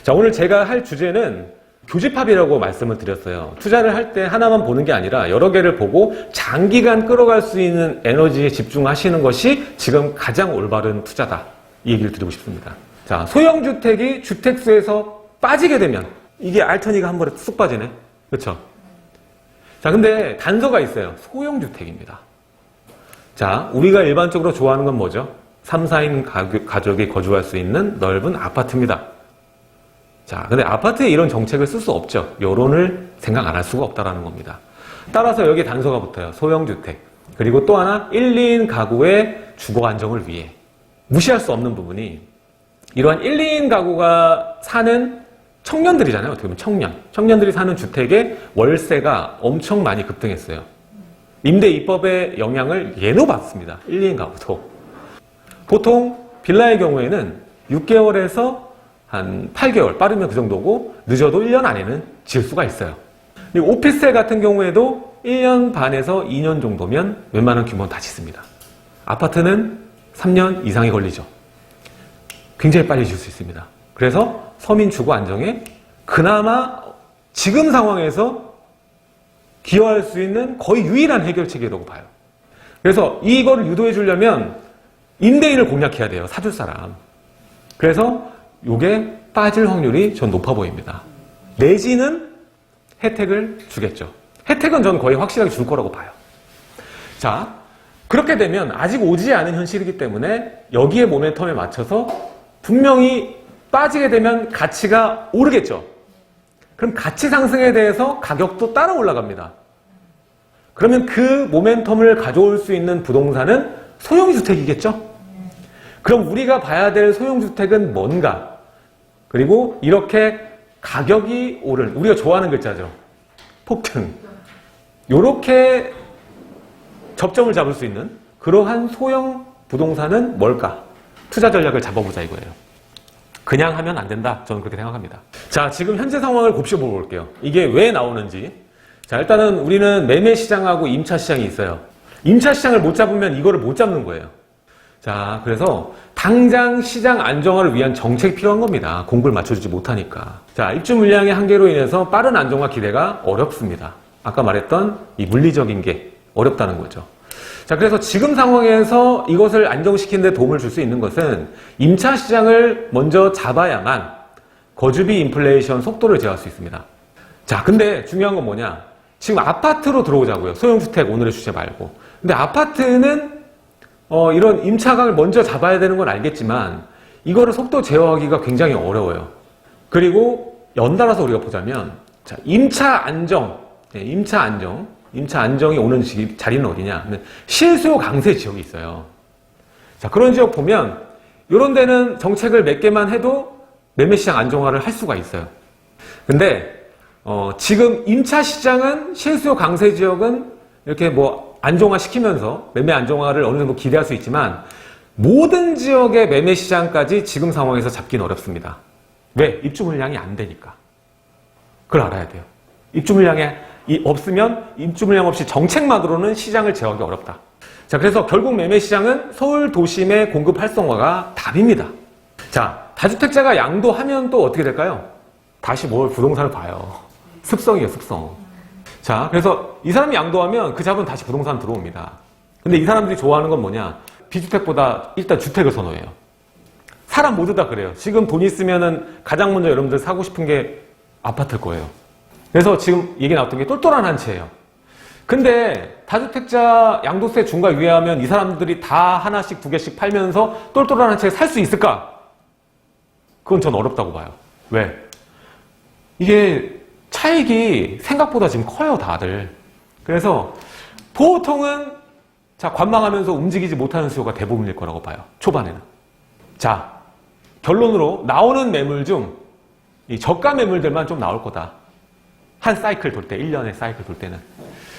자, 오늘 제가 할 주제는 교집합이라고 말씀을 드렸어요. 투자를 할 때 하나만 보는 게 아니라 여러 개를 보고 장기간 끌어갈 수 있는 에너지에 집중하시는 것이 지금 가장 올바른 투자다. 이 얘기를 드리고 싶습니다. 자, 소형주택이 주택수에서 빠지게 되면 이게 알턴이가 한 번에 쑥 빠지네. 그렇죠? 자, 근데 단서가 있어요. 소형주택입니다. 자, 우리가 일반적으로 좋아하는 건 뭐죠? 3, 4인 가족이 거주할 수 있는 넓은 아파트입니다. 자, 근데 아파트에 이런 정책을 쓸 수 없죠. 여론을 생각 안 할 수가 없다는 겁니다. 따라서 여기에 단서가 붙어요. 소형주택. 그리고 또 하나 1, 2인 가구의 주거 안정을 위해 무시할 수 없는 부분이 이러한 1, 2인 가구가 사는 청년들이잖아요. 어떻게 보면 청년들이 사는 주택의 월세가 엄청 많이 급등했어요. 임대 입법의 영향을 예로 받습니다. 1, 2인 가구도. 보통 빌라의 경우에는 6개월에서 한 8개월, 빠르면 그 정도고 늦어도 1년 안에는 지을 수가 있어요. 그리고 오피스텔 같은 경우에도 1년 반에서 2년 정도면 웬만한 규모는 다 짓습니다. 아파트는 3년 이상이 걸리죠. 굉장히 빨리 지을 수 있습니다. 그래서 서민 주거 안정에 그나마 지금 상황에서 기여할 수 있는 거의 유일한 해결책이라고 봐요. 그래서 이거를 유도해 주려면 임대인을 공략해야 돼요. 사줄 사람. 그래서 이게 빠질 확률이 전 높아 보입니다. 내지는 혜택을 주겠죠. 혜택은 전 거의 확실하게 줄 거라고 봐요. 자, 그렇게 되면 아직 오지 않은 현실이기 때문에 여기에 모멘텀에 맞춰서 분명히 빠지게 되면 가치가 오르겠죠. 그럼 가치 상승에 대해서 가격도 따라 올라갑니다. 그러면 그 모멘텀을 가져올 수 있는 부동산은 소형주택이겠죠? 그럼 우리가 봐야 될 소형주택은 뭔가? 그리고 이렇게 가격이 오른, 우리가 좋아하는 글자죠. 폭등. 이렇게 접점을 잡을 수 있는 그러한 소형 부동산은 뭘까? 투자 전략을 잡아보자 이거예요. 그냥 하면 안 된다. 저는 그렇게 생각합니다. 자, 지금 현재 상황을 곱씹어 볼게요. 이게 왜 나오는지. 자, 일단은 우리는 매매 시장하고 임차 시장이 있어요. 임차 시장을 못 잡으면 이거를 못 잡는 거예요. 자, 그래서 당장 시장 안정화를 위한 정책이 필요한 겁니다. 공급을 맞춰주지 못하니까. 자, 입주 물량의 한계로 인해서 빠른 안정화 기대가 어렵습니다. 아까 말했던 이 물리적인 게 어렵다는 거죠. 자, 그래서 지금 상황에서 이것을 안정시키는 데 도움을 줄 수 있는 것은 임차 시장을 먼저 잡아야만 거주비 인플레이션 속도를 제어할 수 있습니다. 자, 근데 중요한 건 뭐냐? 지금 아파트로 들어오자고요. 소형주택 오늘의 주제 말고. 근데 아파트는 이런 임차가를 먼저 잡아야 되는 건 알겠지만 이거를 속도 제어하기가 굉장히 어려워요. 그리고 연달아서 우리가 보자면 자, 임차 안정이 오는 자리는 어디냐? 실수요 강세 지역이 있어요. 자, 그런 지역 보면 이런 데는 정책을 몇 개만 해도 매매 시장 안정화를 할 수가 있어요. 근데 지금 임차 시장은 실수요 강세 지역은 이렇게 뭐 안정화 시키면서 매매 안정화를 어느 정도 기대할 수 있지만 모든 지역의 매매 시장까지 지금 상황에서 잡기는 어렵습니다. 왜? 입주 물량이 안 되니까. 그걸 알아야 돼요. 입주 물량이 없으면 입주 물량 없이 정책만으로는 시장을 제어하기 어렵다. 자, 그래서 결국 매매 시장은 서울 도심의 공급 활성화가 답입니다. 자, 다주택자가 양도하면 또 어떻게 될까요? 다시 부동산을 봐요. 습성이에요, 습성. 자, 그래서 이 사람이 양도하면 그 잡은 다시 부동산 들어옵니다. 근데 이 사람들이 좋아하는 건 뭐냐? 비주택보다 일단 주택을 선호해요. 사람 모두 다 그래요. 지금 돈 있으면은 가장 먼저 여러분들 사고 싶은 게 아파트일 거예요. 그래서 지금 얘기 나왔던 게 똘똘한 한 채예요. 근데 다주택자 양도세 중과 유예하면 이 사람들이 다 하나씩 두 개씩 팔면서 똘똘한 한 채 살 수 있을까? 그건 전 어렵다고 봐요. 왜? 이게 차익이 생각보다 지금 커요, 다들. 그래서 보통은 자, 관망하면서 움직이지 못하는 수요가 대부분일 거라고 봐요. 초반에는. 자, 결론으로 나오는 매물 중 이 저가 매물들만 좀 나올 거다. 한 사이클 돌 때, 1년의 사이클 돌 때는.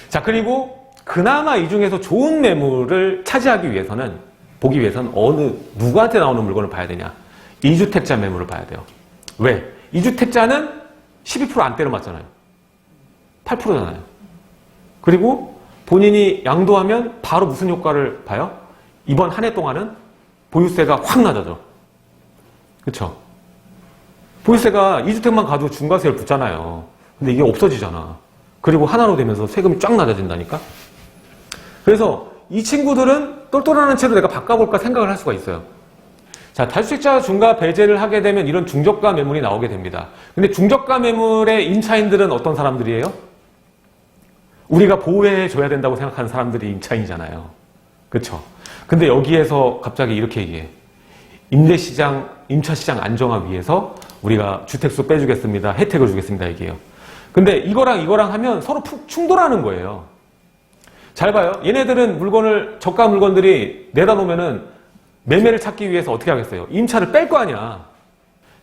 자, 그리고 그나마 이 중에서 좋은 매물을 차지하기 위해서는, 보기 위해서는 누구한테 나오는 물건을 봐야 되냐? 2주택자 매물을 봐야 돼요. 왜? 2주택자는 12% 안 때려 맞잖아요. 8%잖아요. 그리고 본인이 양도하면 바로 무슨 효과를 봐요? 이번 한 해 동안은 보유세가 확 낮아져. 그쵸? 보유세가 2주택만 가도 중과세를 붙잖아요. 근데 이게 없어지잖아. 그리고 하나로 되면서 세금이 쫙 낮아진다니까? 그래서 이 친구들은 똘똘한 채로 내가 바꿔볼까 생각을 할 수가 있어요. 자, 다주택자 중과 배제를 하게 되면 이런 중저가 매물이 나오게 됩니다. 근데 중저가 매물의 임차인들은 어떤 사람들이에요? 우리가 보호해줘야 된다고 생각하는 사람들이 임차인이잖아요. 그쵸? 근데 여기에서 갑자기 이렇게 얘기해. 임대시장, 임차시장 안정화 위해서 우리가 주택수 빼주겠습니다. 혜택을 주겠습니다. 얘기해요. 근데 이거랑 하면 서로 푹 충돌하는 거예요. 잘 봐요. 얘네들은 저가 물건들이 내다 놓으면은 매매를 찾기 위해서 어떻게 하겠어요? 임차를 뺄 거 아니야.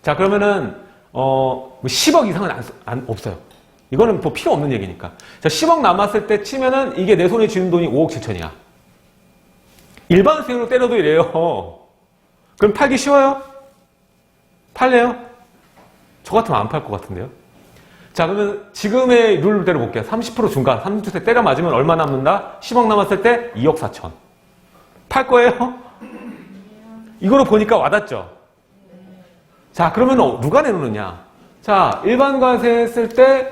자, 그러면은, 10억 이상은 없어요. 이거는 뭐 필요 없는 얘기니까. 자, 10억 남았을 때 치면은 이게 내 손에 쥐는 돈이 5억 7천이야. 일반 수익으로 때려도 이래요. 그럼 팔기 쉬워요? 팔래요? 저 같으면 안 팔 것 같은데요? 자, 그러면 지금의 룰대로 볼게요. 30% 중과, 3주택 때려 맞으면 얼마 남는다? 10억 남았을 때 2억 4천. 팔 거예요? 이거로 보니까 와닿죠? 자, 그러면 누가 내놓느냐? 자, 일반 과세 했을 때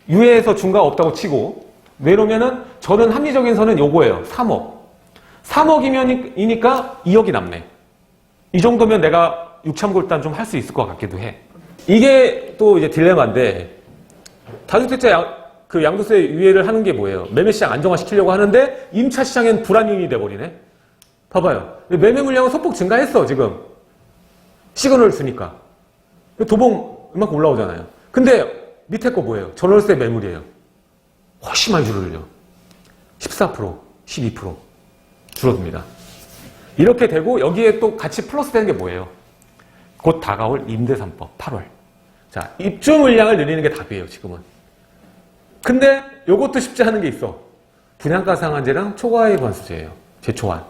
유예에서 중과 없다고 치고 내놓으면은 저는 합리적인 선은 요거예요. 3억. 3억이니까 2억이 남네. 이 정도면 내가 육참골단 좀 할 수 있을 것 같기도 해. 이게 또 이제 딜레마인데 다주택자 양도세 유예를 하는 게 뭐예요? 매매시장 안정화시키려고 하는데 임차시장엔 불안용이 돼버리네. 봐봐요. 매매 물량은 소폭 증가했어 지금. 시그널을 주니까. 도봉 이만큼 올라오잖아요. 근데 밑에 거 뭐예요? 전월세 매물이에요. 훨씬 많이 줄어들죠. 14%, 12% 줄어듭니다. 이렇게 되고 여기에 또 같이 플러스 되는 게 뭐예요? 곧 다가올 임대 3법 8월. 자, 입주 물량을 늘리는 게 답이에요, 지금은. 근데 요것도 쉽지 않은 게 있어. 분양가 상한제랑 초과이익 관수제예요. 제초안.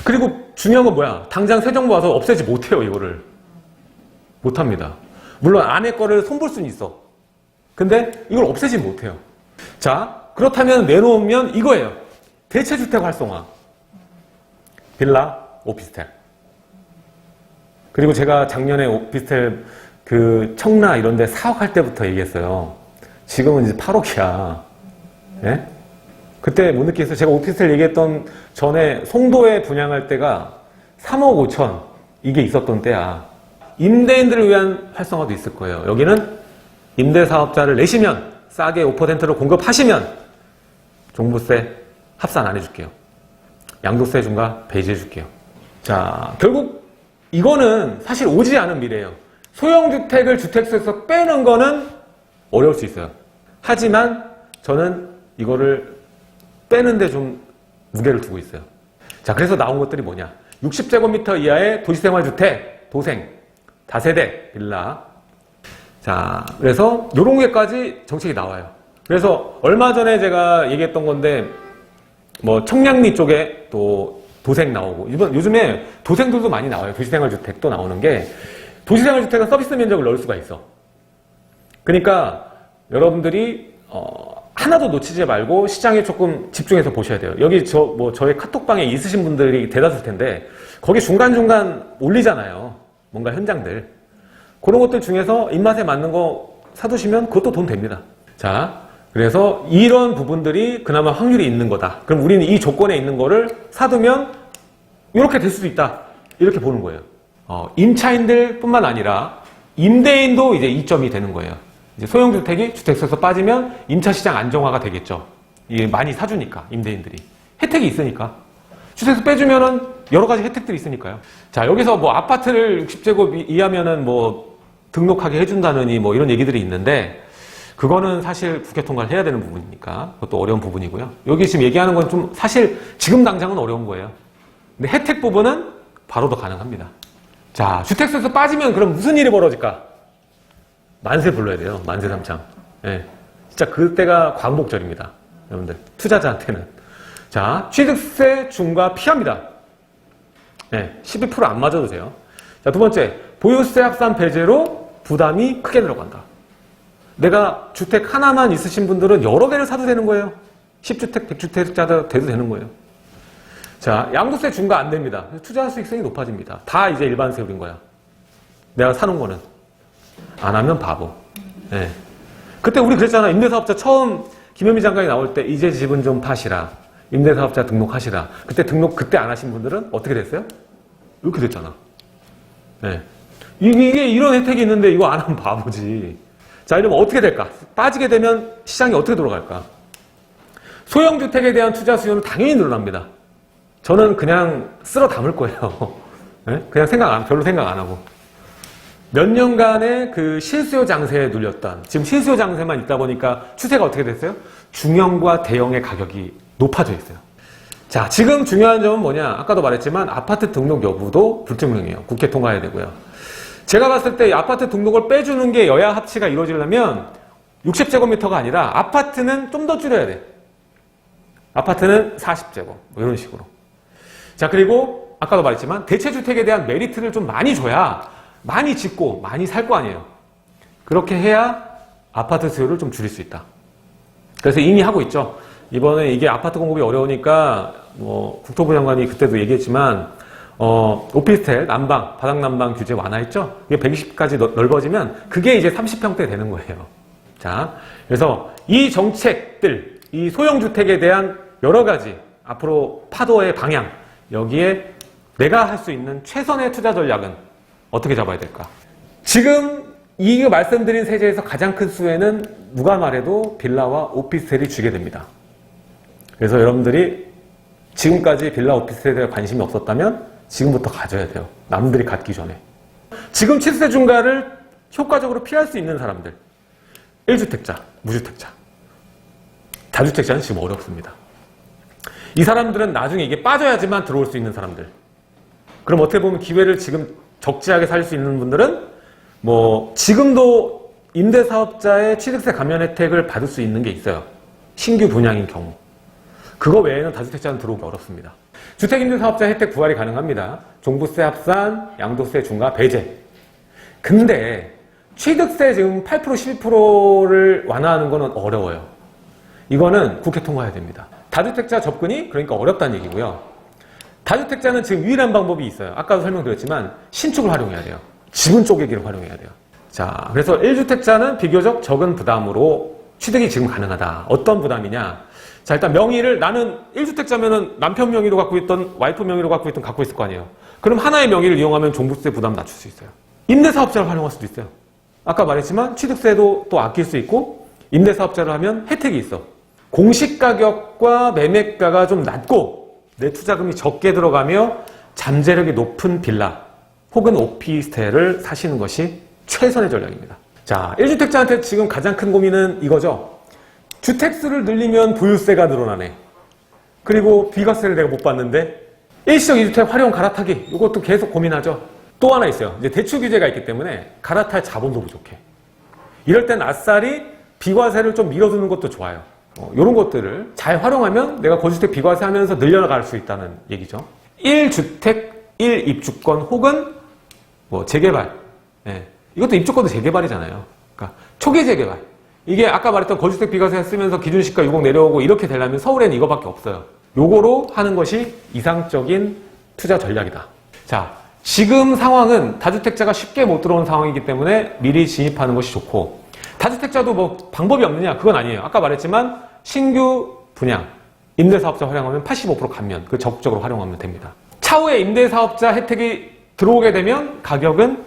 그리고 중요한 건 뭐야? 당장 새 정부 와서 없애지 못해요, 이거를. 못합니다. 물론 안에 거를 손볼 수는 있어. 근데 이걸 없애지 못해요. 자, 그렇다면 내놓으면 이거예요. 대체주택 활성화. 빌라, 오피스텔. 그리고 제가 작년에 오피스텔 청라 이런 데 4억 할 때부터 얘기했어요. 지금은 이제 8억이야. 예? 그때 못 느끼겠어요. 제가 오피스텔 얘기했던 전에 송도에 분양할 때가 3억 5천 이게 있었던 때야. 임대인들을 위한 활성화도 있을 거예요. 여기는 임대사업자를 내시면 싸게 5%로 공급하시면 종부세 합산 안 해줄게요. 양도세 중과 배제해줄게요. 자, 결국 이거는 사실 오지 않은 미래예요. 소형주택을 주택수에서 빼는 거는 어려울 수 있어요. 하지만 저는 이거를 빼는데 좀 무게를 두고 있어요. 자, 그래서 나온 것들이 뭐냐. 60제곱미터 이하의 도시생활주택, 도생, 다세대, 빌라. 자, 그래서 요런 게까지 정책이 나와요. 그래서 얼마 전에 제가 얘기했던 건데 뭐 청량리 쪽에 또 도생 나오고 요즘에 도생들도 많이 나와요. 도시생활주택도 나오는 게 도시생활주택은 서비스 면적을 넣을 수가 있어. 그러니까 여러분들이 하나도 놓치지 말고 시장에 조금 집중해서 보셔야 돼요. 여기 저의 카톡방에 있으신 분들이 대다수일 텐데 거기 중간중간 올리잖아요. 뭔가 현장들. 그런 것들 중에서 입맛에 맞는 거 사두시면 그것도 돈 됩니다. 자, 그래서 이런 부분들이 그나마 확률이 있는 거다. 그럼 우리는 이 조건에 있는 거를 사두면 이렇게 될 수도 있다. 이렇게 보는 거예요. 임차인들 뿐만 아니라 임대인도 이제 이점이 되는 거예요. 이제 소형주택이 주택수에서 빠지면 임차시장 안정화가 되겠죠. 이게 많이 사주니까, 임대인들이. 혜택이 있으니까. 주택수 빼주면은 여러 가지 혜택들이 있으니까요. 자, 여기서 뭐 아파트를 60제곱 이하면은 뭐 등록하게 해준다느니 뭐 이런 얘기들이 있는데 그거는 사실 국회 통과를 해야 되는 부분이니까 그것도 어려운 부분이고요. 여기 지금 얘기하는 건 좀 사실 지금 당장은 어려운 거예요. 근데 혜택 부분은 바로도 가능합니다. 자, 주택수에서 빠지면 그럼 무슨 일이 벌어질까? 만세 불러야 돼요. 만세 삼창. 예. 진짜 그때가 광복절입니다. 여러분들. 투자자한테는. 자, 취득세 중과 피합니다. 예. 12% 안 맞아도 돼요. 자, 두 번째. 보유세 합산 배제로 부담이 크게 늘어간다. 내가 주택 하나만 있으신 분들은 여러 개를 사도 되는 거예요. 10주택, 100주택자도 돼도 되는 거예요. 자, 양도세 중과 안 됩니다. 투자 수익성이 높아집니다. 다 이제 일반 세율인 거야. 내가 사는 거는. 안 하면 바보. 예. 그때 우리 그랬잖아. 임대사업자 처음 김현미 장관이 나올 때 이제 집은 좀 파시라. 임대사업자 등록하시라. 그때 등록 그때 안 하신 분들은 어떻게 됐어요? 이렇게 됐잖아. 예. 이게 이런 혜택이 있는데 이거 안 하면 바보지. 자, 이러면 어떻게 될까? 빠지게 되면 시장이 어떻게 돌아갈까? 소형주택에 대한 투자 수요는 당연히 늘어납니다. 저는 그냥 쓸어 담을 거예요. 네? 그냥 별로 생각 안 하고. 몇 년간의 그 실수요 장세에 눌렸던, 지금 실수요 장세만 있다 보니까 추세가 어떻게 됐어요? 중형과 대형의 가격이 높아져 있어요. 자, 지금 중요한 점은 뭐냐? 아까도 말했지만 아파트 등록 여부도 불투명해요. 국회 통과해야 되고요. 제가 봤을 때 아파트 등록을 빼주는 게 여야 합치가 이루어지려면 60제곱미터가 아니라 아파트는 좀 더 줄여야 돼. 아파트는 40제곱. 뭐 이런 식으로. 자, 그리고 아까도 말했지만 대체주택에 대한 메리트를 좀 많이 줘야 많이 짓고 많이 살 거 아니에요. 그렇게 해야 아파트 수요를 좀 줄일 수 있다. 그래서 이미 하고 있죠. 이번에 이게 아파트 공급이 어려우니까 뭐 국토부 장관이 그때도 얘기했지만 오피스텔 난방, 바닥 난방 규제 완화했죠? 이게 120까지 넓어지면 그게 이제 30평대 되는 거예요. 자, 그래서 이 정책들, 이 소형주택에 대한 여러 가지 앞으로 파도의 방향, 여기에 내가 할 수 있는 최선의 투자 전략은 어떻게 잡아야 될까? 지금 이 말씀드린 세제에서 가장 큰 수혜는 누가 말해도 빌라와 오피스텔이 주게 됩니다. 그래서 여러분들이 지금까지 빌라 오피스텔에 대해 관심이 없었다면 지금부터 가져야 돼요. 남들이 갖기 전에. 지금 치수세 중과를 효과적으로 피할 수 있는 사람들. 1주택자, 무주택자. 다주택자는 지금 어렵습니다. 이 사람들은 나중에 이게 빠져야지만 들어올 수 있는 사람들. 그럼 어떻게 보면 기회를 지금 적지하게 살 수 있는 분들은 뭐 지금도 임대사업자의 취득세 감면 혜택을 받을 수 있는 게 있어요. 신규 분양인 경우. 그거 외에는 다주택자는 들어오기 어렵습니다. 주택임대사업자 혜택 부활이 가능합니다. 종부세 합산, 양도세 중과 배제. 근데 취득세 지금 8% 11%를 완화하는 거는 어려워요. 이거는 국회 통과해야 됩니다. 다주택자 접근이 그러니까 어렵다는 얘기고요. 다주택자는 지금 유일한 방법이 있어요. 아까도 설명드렸지만 신축을 활용해야 돼요. 지분 쪼개기를 활용해야 돼요. 자, 그래서 1주택자는 비교적 적은 부담으로 취득이 지금 가능하다. 어떤 부담이냐? 자, 일단 명의를 나는 1주택자면은 남편 명의로 갖고 있던 와이프 명의로 갖고 있을 거 아니에요. 그럼 하나의 명의를 이용하면 종부세 부담 낮출 수 있어요. 임대사업자를 활용할 수도 있어요. 아까 말했지만 취득세도 또 아낄 수 있고 임대사업자를 하면 혜택이 있어. 공시가격과 매매가가 좀 낮고 내 투자금이 적게 들어가며 잠재력이 높은 빌라 혹은 오피스텔을 사시는 것이 최선의 전략입니다. 자, 1주택자한테 지금 가장 큰 고민은 이거죠. 주택수를 늘리면 보유세가 늘어나네. 그리고 비과세를 내가 못 받는데 일시적 2주택 활용 갈아타기 이것도 계속 고민하죠. 또 하나 있어요. 이제 대출 규제가 있기 때문에 갈아탈 자본도 부족해. 이럴 땐 아싸리 비과세를 좀 밀어두는 것도 좋아요. 이런 것들을 잘 활용하면 내가 거주주택 비과세 하면서 늘려나갈 수 있다는 얘기죠. 1주택 1입주권 혹은 뭐 재개발. 예. 이것도 입주권도 재개발이잖아요. 그러니까 초기 재개발. 이게 아까 말했던 거주주택 비과세 쓰면서 기준시가 60 내려오고 이렇게 되려면 서울에는 이거밖에 없어요. 요거로 하는 것이 이상적인 투자 전략이다. 자, 지금 상황은 다주택자가 쉽게 못 들어오는 상황이기 때문에 미리 진입하는 것이 좋고 다주택자도 뭐 방법이 없느냐? 그건 아니에요. 아까 말했지만 신규 분양, 임대사업자 활용하면 85% 감면, 그 적극적으로 활용하면 됩니다. 차후에 임대사업자 혜택이 들어오게 되면 가격은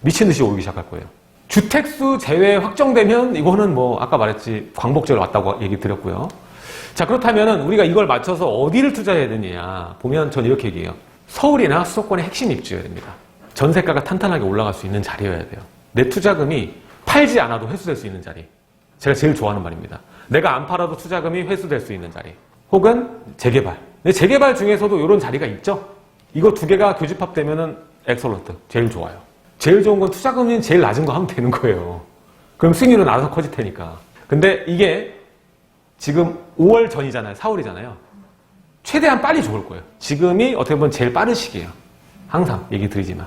미친 듯이 오르기 시작할 거예요. 주택수 제외 확정되면 이거는 뭐 아까 말했지 광복절 왔다고 얘기 드렸고요. 자, 그렇다면 우리가 이걸 맞춰서 어디를 투자해야 되느냐 보면 전 이렇게 얘기해요. 서울이나 수도권의 핵심 입지여야 됩니다. 전세가가 탄탄하게 올라갈 수 있는 자리여야 돼요. 내 투자금이 팔지 않아도 회수될 수 있는 자리. 제가 제일 좋아하는 말입니다. 내가 안 팔아도 투자금이 회수될 수 있는 자리. 혹은 재개발. 근데 재개발 중에서도 이런 자리가 있죠. 이거 두 개가 교집합되면은 엑설런트. 제일 좋아요. 제일 좋은 건 투자금이 제일 낮은 거 하면 되는 거예요. 그럼 수익률은 알아서 커질 테니까. 근데 이게 지금 5월 전이잖아요. 4월이잖아요. 최대한 빨리 좋을 거예요. 지금이 어떻게 보면 제일 빠른 시기예요. 항상 얘기 드리지만.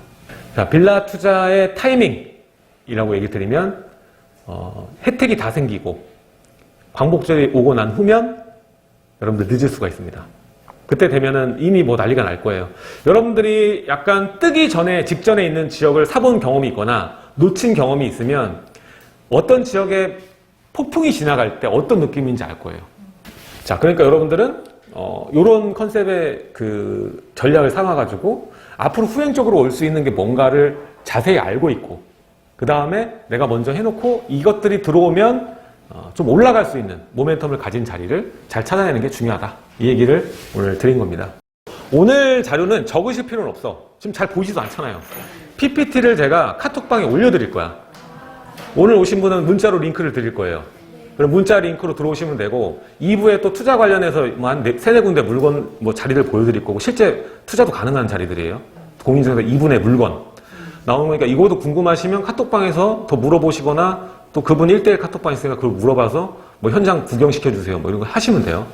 자, 빌라 투자의 타이밍이라고 얘기 드리면 혜택이 다 생기고 광복절이 오고 난 후면 여러분들 늦을 수가 있습니다. 그때 되면은 이미 뭐 난리가 날 거예요. 여러분들이 약간 뜨기 전에 직전에 있는 지역을 사본 경험이 있거나 놓친 경험이 있으면 어떤 지역에 폭풍이 지나갈 때 어떤 느낌인지 알 거예요. 자, 그러니까 여러분들은 이런 컨셉의 그 전략을 삼아가지고 앞으로 후행적으로 올 수 있는 게 뭔가를 자세히 알고 있고, 그 다음에 내가 먼저 해놓고 이것들이 들어오면 좀 올라갈 수 있는 모멘텀을 가진 자리를 잘 찾아내는 게 중요하다. 이 얘기를 오늘 드린 겁니다. 오늘 자료는 적으실 필요는 없어. 지금 잘 보이지도 않잖아요. PPT를 제가 카톡방에 올려드릴 거야. 오늘 오신 분은 문자로 링크를 드릴 거예요. 그럼 문자 링크로 들어오시면 되고, 2부에 또 투자 관련해서 한 3-4군데 물건 자리를 보여드릴 거고, 실제 투자도 가능한 자리들이에요. 공인중개사 2분의 물건 나오는 거니까, 이거도 궁금하시면 카톡방에서 더 물어보시거나, 또 그분 1대1 카톡방 있으니까 그걸 물어봐서 현장 구경시켜주세요. 이런 거 하시면 돼요.